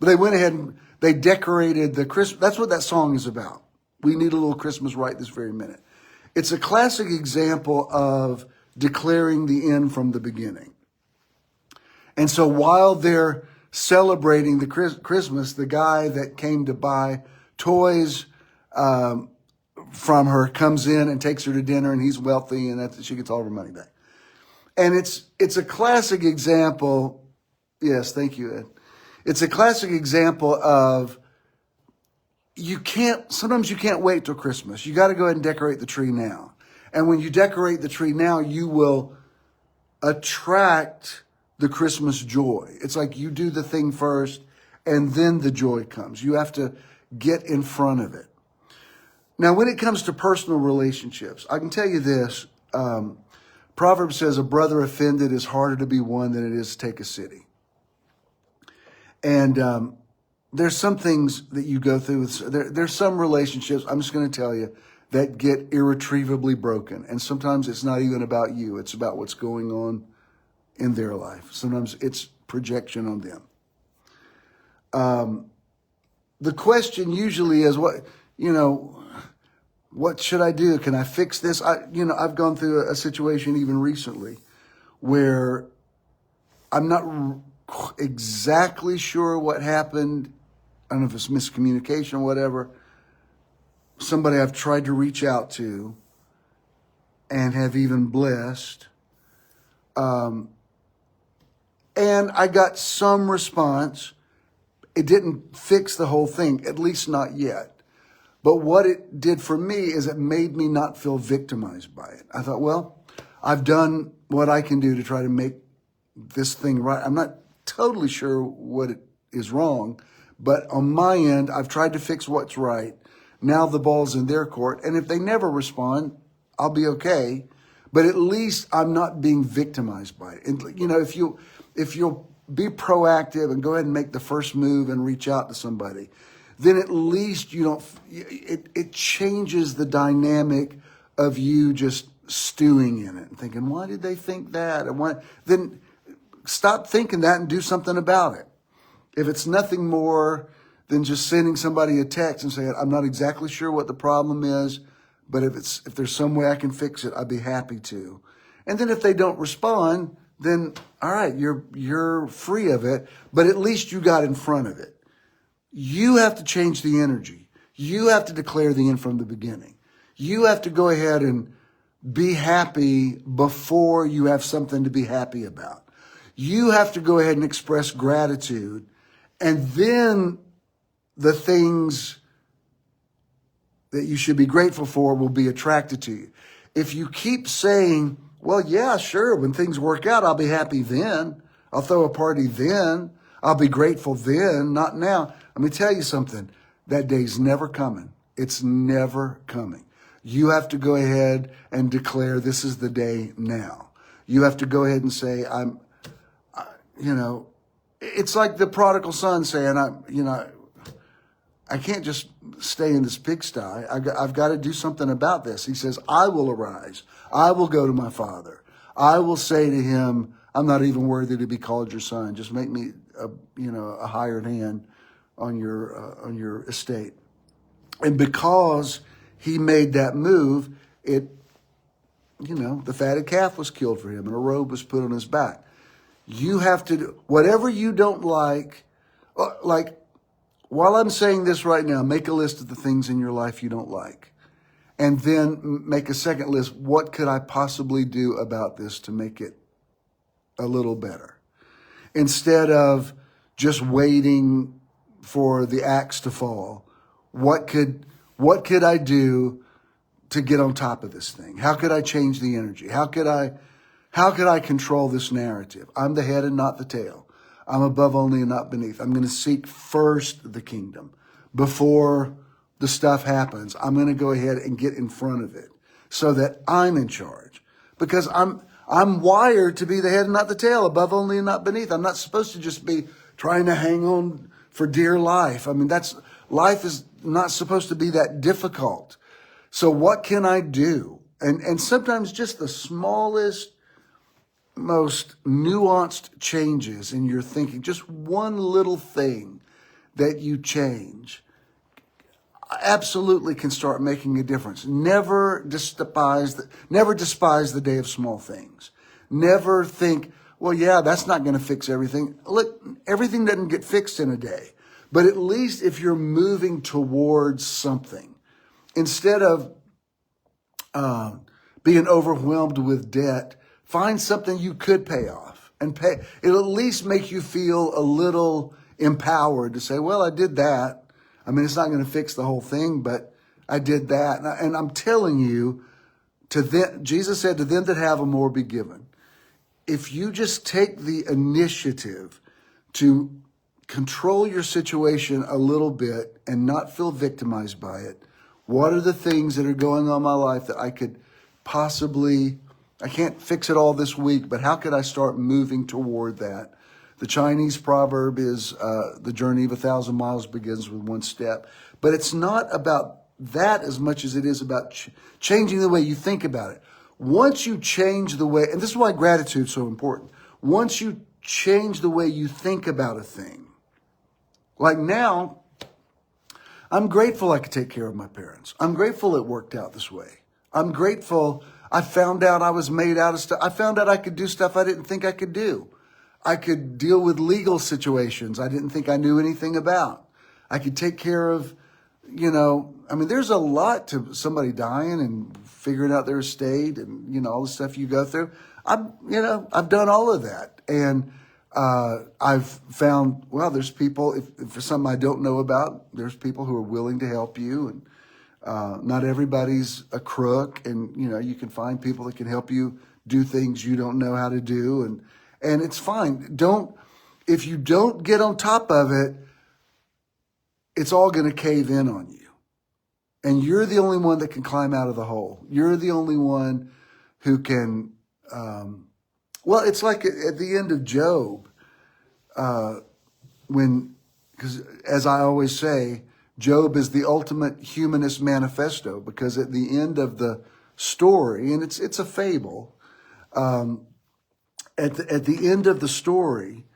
But they went ahead and they decorated the Christmas. That's what that song is about. We need a little Christmas right this very minute. It's a classic example of declaring the end from the beginning. And so while they're celebrating the Christmas, the guy that came to buy toys from her comes in and takes her to dinner, and he's wealthy, and she gets all of her money back. And it's a classic example. Yes, thank you, Ed. It's a classic example of sometimes you can't wait till Christmas. You got to go ahead and decorate the tree now. And when you decorate the tree now, you will attract the Christmas joy. It's like you do the thing first, and then the joy comes. You have to get in front of it. Now, when it comes to personal relationships, I can tell you this. Proverbs says, "A brother offended is harder to be won than it is to take a city." And there's some things that you go through. There's some relationships, I'm just going to tell you, that get irretrievably broken. And sometimes it's not even about you. It's about what's going on in their life. Sometimes it's projection on them. The question usually is, what should I do? Can I fix this? I've gone through a situation even recently where I'm not exactly sure what happened. I don't know if it's miscommunication or whatever. Somebody I've tried to reach out to and have even blessed. And I got some response. It didn't fix the whole thing, at least not yet. But what it did for me is it made me not feel victimized by it. I thought, well, I've done what I can do to try to make this thing right. I'm not totally sure what is wrong, but on my end, I've tried to fix what's right. Now the ball's in their court. And if they never respond, I'll be okay. But at least I'm not being victimized by it. And, if you'll be proactive and go ahead and make the first move and reach out to somebody, then at least it changes the dynamic of you just stewing in it and thinking, why did they think that? And then stop thinking that and do something about it. If it's nothing more than just sending somebody a text and saying, "I'm not exactly sure what the problem is, but if there's some way I can fix it, I'd be happy to." And then if they don't respond, then all right, you're free of it, but at least you got in front of it. You have to change the energy. You have to declare the end from the beginning. You have to go ahead and be happy before you have something to be happy about. You have to go ahead and express gratitude, and then the things that you should be grateful for will be attracted to you. If you keep saying, well, yeah, sure, when things work out, I'll be happy then. I'll throw a party then. I'll be grateful then, not now. Let me tell you something. That day's never coming. It's never coming. You have to go ahead and declare this is the day now. You have to go ahead and say, it's like the prodigal son saying, I can't just stay in this pigsty. I've got to do something about this. He says, I will arise. I will go to my father. I will say to him, I'm not even worthy to be called your son. Just make me a hired hand on your estate. And because he made that move, the fatted calf was killed for him and a robe was put on his back. You have to do whatever you don't like. While I'm saying this right now, make a list of the things in your life you don't like. And then make a second list. What could I possibly do about this to make it a little better? Instead of just waiting for the axe to fall, what could I do to get on top of this thing? How could I change the energy? How could I control this narrative? I'm the head and not the tail. I'm above only and not beneath. I'm going to seek first the kingdom before the stuff happens. I'm going to go ahead and get in front of it so that I'm in charge, because I'm wired to be the head and not the tail, above only and not beneath. I'm not supposed to just be trying to hang on for dear life. I mean, life is not supposed to be that difficult. So what can I do? And sometimes just the smallest, most nuanced changes in your thinking, just one little thing that you change, absolutely can start making a difference. Never despise the day of small things. Never think, well, yeah, that's not going to fix everything. Look, everything doesn't get fixed in a day. But at least if you're moving towards something, instead of being overwhelmed with debt, find something you could pay off and pay. It'll at least make you feel a little empowered to say, well, I did that. I mean, it's not going to fix the whole thing, but I did that. And I'm telling you, Jesus said, to them that have a more be given. If you just take the initiative to control your situation a little bit and not feel victimized by it, what are the things that are going on in my life that I could possibly, I can't fix it all this week, but how could I start moving toward that? The Chinese proverb is, the journey of 1,000 miles begins with one step. But it's not about that as much as it is about changing the way you think about it. Once you change the way, and this is why gratitude is so important. Once you change the way you think about a thing, like now, I'm grateful I could take care of my parents. I'm grateful it worked out this way. I'm grateful I found out I was made out of stuff. I found out I could do stuff I didn't think I could do. I could deal with legal situations I didn't think I knew anything about. I could take care of, there's a lot to somebody dying and figuring out their estate and, all the stuff you go through. I've done all of that. And I've found, well, there's people, if for something I don't know about, there's people who are willing to help you. And not everybody's a crook. And, you can find people that can help you do things you don't know how to do. And it's fine. If you don't get on top of it, it's all going to cave in on you. And you're the only one that can climb out of the hole. You're the only one who can, it's like at the end of Job, because as I always say, Job is the ultimate humanist manifesto, because at the end of the story, and it's a fable, at the end of the story,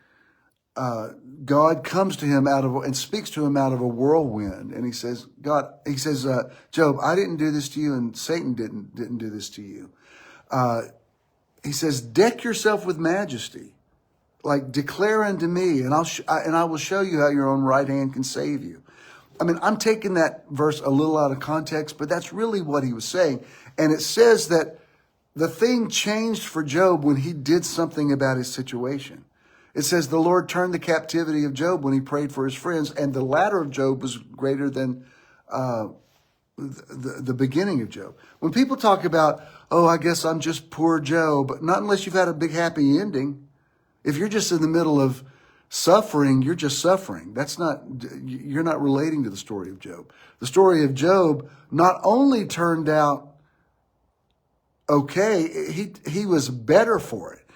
God comes to him and speaks to him out of a whirlwind, and he says, Job, I didn't do this to you, and Satan didn't do this to you. he says, deck yourself with majesty. Like, declare unto me, and I will show you how your own right hand can save you. I mean, I'm taking that verse a little out of context, but that's really what he was saying. And it says that the thing changed for Job when he did something about his situation. It says the Lord turned the captivity of Job when he prayed for his friends, and the latter of Job was greater than the beginning of Job. When people talk about, oh, I guess I'm just poor Job, not unless you've had a big happy ending. If you're just in the middle of suffering, you're just suffering. You're not relating to the story of Job. The story of Job not only turned out okay, he was better for it.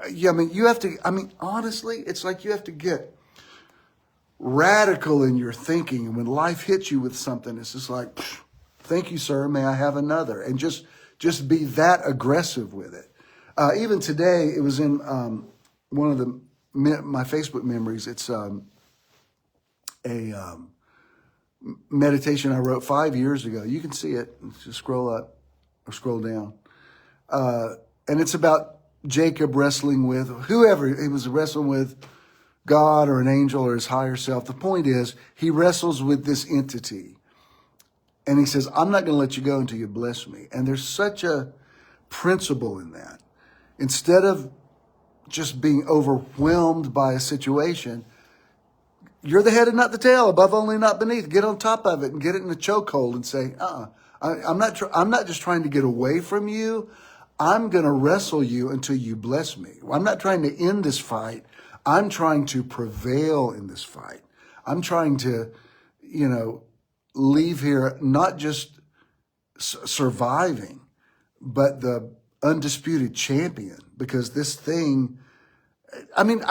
I mean, honestly, it's like you have to get radical in your thinking. And when life hits you with something, it's just like, thank you, sir. May I have another? And just be that aggressive with it. Even today, it was in one of my Facebook memories. It's a meditation I wrote 5 years ago. You can see it. Just scroll up or scroll down. And it's about Jacob wrestling with whoever he was wrestling with, God or an angel or his higher self. The point is, he wrestles with this entity. And he says, I'm not going to let you go until you bless me. And there's such a principle in that. Instead of just being overwhelmed by a situation, you're the head and not the tail, above only, not beneath. Get on top of it and get it in a chokehold and say, I'm not just trying to get away from you. I'm going to wrestle you until you bless me. I'm not trying to end this fight. I'm trying to prevail in this fight. I'm trying to, leave here not just surviving, but the undisputed champion. Because this thing, I mean,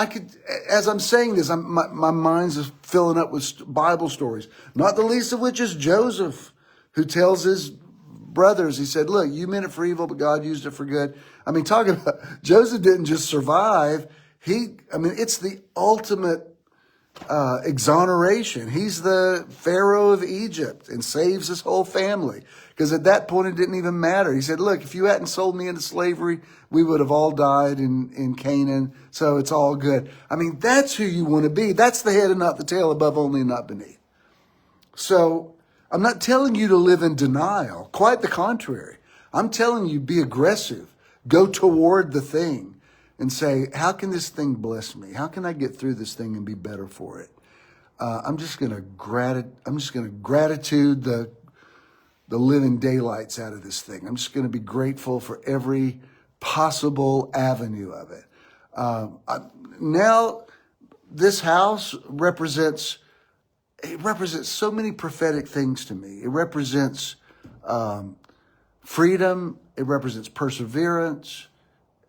as I'm saying this, my mind's just filling up with Bible stories, not the least of which is Joseph, who tells his brothers, he said, look, you meant it for evil, but God used it for good. I mean, talking about Joseph didn't just survive. It's the ultimate exoneration. He's the Pharaoh of Egypt and saves his whole family. Because at that point, it didn't even matter. He said, look, if you hadn't sold me into slavery, we would have all died in Canaan. So it's all good. I mean, that's who you want to be. That's the head and not the tail, above only and not beneath. So I'm not telling you to live in denial. Quite the contrary. I'm telling you, be aggressive. Go toward the thing and say, how can this thing bless me? How can I get through this thing and be better for it? I'm just going to gratitude the living daylights out of this thing. I'm just going to be grateful for every possible avenue of it. Now, this house represents so many prophetic things to me. It represents freedom. It represents perseverance.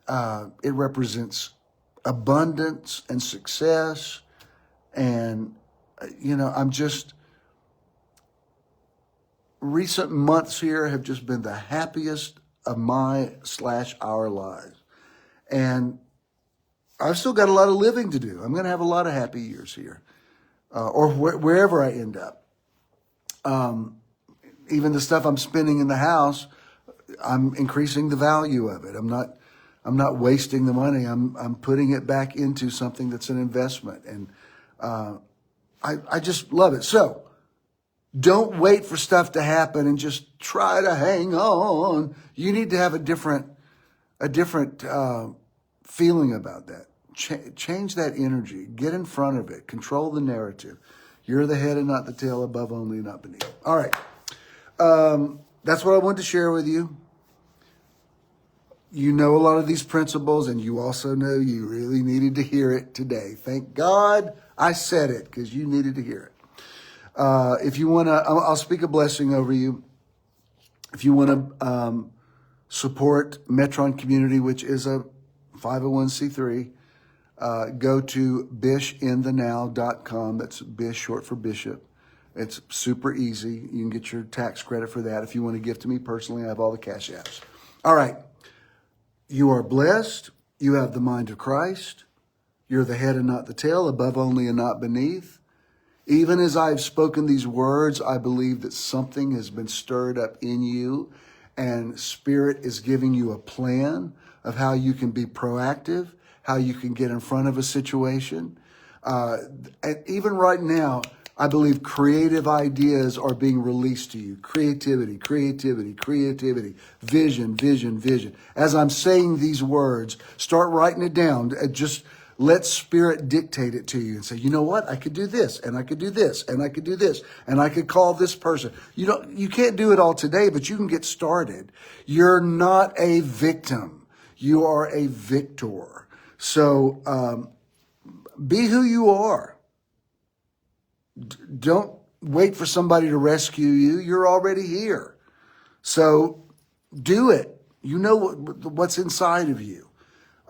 It represents abundance and success. And, recent months here have just been the happiest of our lives. And I've still got a lot of living to do. I'm going to have a lot of happy years here, or wherever I end up. Even the stuff I'm spending in the house, I'm increasing the value of it. I'm not wasting the money. I'm putting it back into something that's an investment. And I just love it. So don't wait for stuff to happen and just try to hang on. You need to have a different feeling about that. Change that energy. Get in front of it. Control the narrative. You're the head and not the tail, above only and not beneath. All right. That's what I wanted to share with you. You know a lot of these principles, and you also know you really needed to hear it today. Thank God I said it, because you needed to hear it. If you want to, I'll speak a blessing over you. If you want to support Metron Community, which is a 501c3, go to BishInTheNow.com. That's Bish, short for Bishop. It's super easy. You can get your tax credit for that. If you want to give to me personally, I have all the cash apps. All right. You are blessed. You have the mind of Christ. You're the head and not the tail, above only and not beneath. Even as I've spoken these words, I believe that something has been stirred up in you, and Spirit is giving you a plan of how you can be proactive, how you can get in front of a situation. And even right now, I believe creative ideas are being released to you. Creativity, creativity, creativity, vision, vision, vision. As I'm saying these words, start writing it down. Just let Spirit dictate it to you and say, you know what? I could do this, and I could do this, and I could do this, and I could call this person. You can't do it all today, but you can get started. You're not a victim. You are a victor. So be who you are. Don't wait for somebody to rescue you. You're already here. So do it. You know what's inside of you.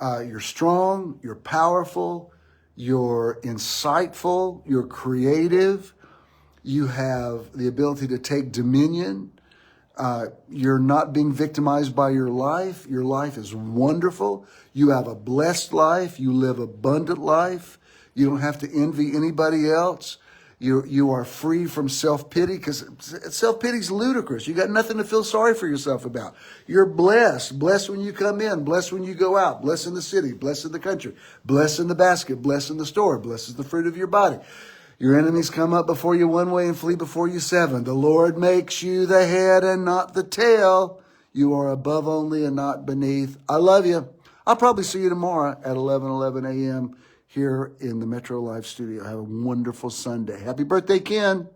You're strong, you're powerful, you're insightful, you're creative. You have the ability to take dominion. You're not being victimized by your life. Your life is wonderful. You have a blessed life. You live abundant life. You don't have to envy anybody else. You are free from self-pity, because self-pity is ludicrous. You got nothing to feel sorry for yourself about. You're blessed. Blessed when you come in. Blessed when you go out. Blessed in the city. Blessed in the country. Blessed in the basket. Blessed in the store. Blessed is the fruit of your body. Your enemies come up before you one way and flee before you seven. The Lord makes you the head and not the tail. You are above only and not beneath. I love you. I'll probably see you tomorrow at 11 a.m. here in the Metro Live studio. Have a wonderful Sunday. Happy birthday, Ken.